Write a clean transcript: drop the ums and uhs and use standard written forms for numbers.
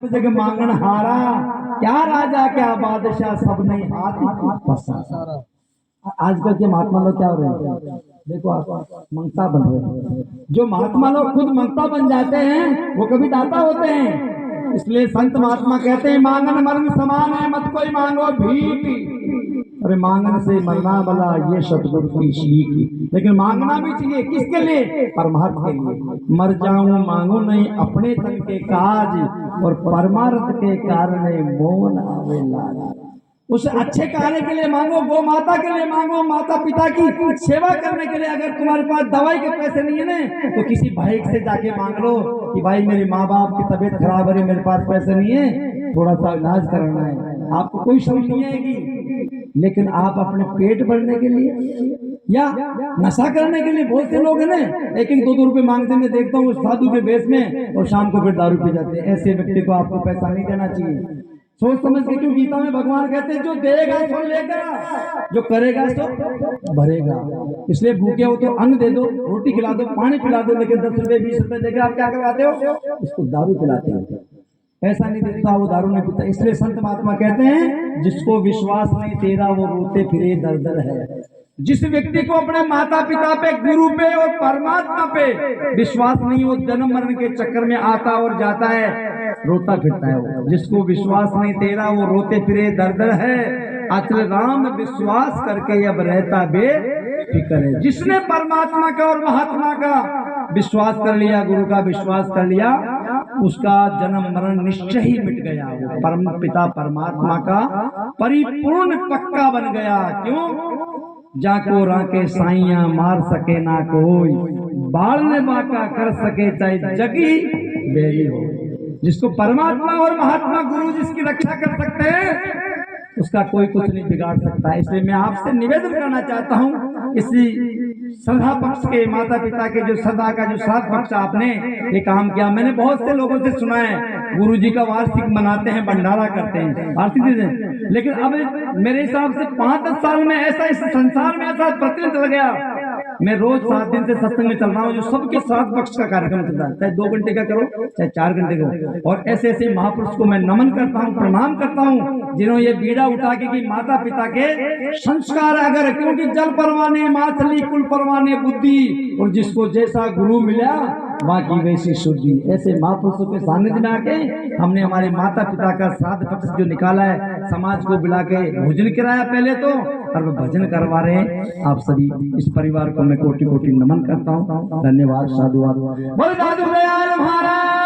जग मांगन हारा, क्या राजा क्या बादशाह सब नहीं हाथ पसारा। आजकल के महात्मा लोग क्या हो रहे हैं, देखो आप मंगता बन रहे हैं। जो महात्मा लोग खुद मंगता बन जाते हैं वो कभी दाता होते हैं। इसलिए संत महात्मा कहते हैं मांगन मरण समान है, मत कोई मांगो भीख। अरे मांगन से मरना भला ये सतगुरु की सीख। लेकिन मांगना भी चाहिए, किसके लिए? परमार्थ के लिए। मर जाऊं मांगू नहीं अपने तन के काज, और परमार्थ के कारण मोन आवे लाज। उस अच्छे कार्य के लिए मांगो, गौ माता के लिए मांगो, माता पिता की सेवा करने के लिए। अगर तुम्हारे पास दवाई के पैसे नहीं है ना, तो किसी भाई से जाके मांग लो कि भाई मेरे माँ बाप की तबीयत खराब है, मेरे पास पैसे नहीं है, थोड़ा सा इलाज कराना है। आपको कोई समझ नहीं आएगी। लेकिन आप अपने पेट भरने के लिए या नशा करने के लिए बहुत से लोग हैं ना, एक एक दो दो रुपए मांगते मैं देखता हूँ साधु के बेस में, और शाम को फिर दारू पी जाते हैं। ऐसे व्यक्ति को आपको पैसा नहीं देना चाहिए। सोच समझ के, क्यों गीता में भगवान कहते हैं जो देगा सो लेगा, जो करेगा सो भरेगा। इसलिए भूखे हो तो अन्न दे दो, रोटी खिला दो, पानी पिला दो, लेकिन 10 रुपए 20 रुपए देकर आप क्या करवाते हो? उसको दारू पिलाते हो। पैसा नहीं देता वो दारू नहीं पीता। इसलिए संत महात्मा कहते हैं जिसको विश्वास नहीं तेरा वो रोते फिरे दर दर है। जिस व्यक्ति को अपने माता पिता पे, गुरु पे और परमात्मा पे विश्वास नहीं, वो जन्म मरण के चक्कर में आता और जाता है, रोता फिरता है वो। जिसको विश्वास नहीं तेरा वो रोते फिरे दर दर है, अचल राम विश्वास करके अब रहता बेफिक्र है। जिसने परमात्मा का और महात्मा का विश्वास कर लिया, गुरु का विश्वास कर लिया, उसका जन्म मरण निश्चय ही मिट गया। वो परम पिता परमात्मा का परिपूर्ण पक्का बन गया। क्यों? जाको राके साइया मार सके ना कोई, बाढ़ने बाका कर सके चाहे जगी बेरी हो। जिसको परमात्मा और महात्मा गुरु जिसकी रक्षा कर सकते हैं, उसका कोई कुछ नहीं बिगाड़ सकता। इसलिए मैं आपसे निवेदन करना चाहता हूँ, इसी श्रद्धा पक्ष के माता पिता के जो श्रद्धा का जो सात पक्ष आपने ये काम किया, मैंने बहुत से लोगों से सुना है गुरुजी का वार्षिक मनाते हैं, भंडारा करते हैं, वार्षिक देते। लेकिन अब मेरे हिसाब से 5-10 साल में ऐसा इस संसार में ऐसा प्रचलित हो गया, मैं रोज 7 दिन से सत्संग में चल रहा हूँ, जो सबके सात पक्ष का कार्यक्रम चलता है, चाहे 2 घंटे का करो चाहे 4 घंटे का हो। और ऐसे ऐसे महापुरुष को मैं नमन करता हूँ, प्रणाम करता हूँ, जिन्होंने ये बीड़ा उठा के कि माता पिता के संस्कार अगर, क्योंकि जल परवाने माथली कुल परवाने बुद्धि, और जिसको जैसा गुरु मिला वहाँ की वैसी शुद्धि। ऐसे महापुरुषों के सानिध्य में आके हमने हमारे माता पिता का श्राद्ध पक्ष जो निकाला है, समाज को बुला के भोजन कराया पहले तो, और वो भजन करवा रहे हैं। आप सभी इस परिवार को मैं कोटि कोटि नमन करता हूँ। धन्यवाद। साधुवाद। बोल साधु दयाल महाराज।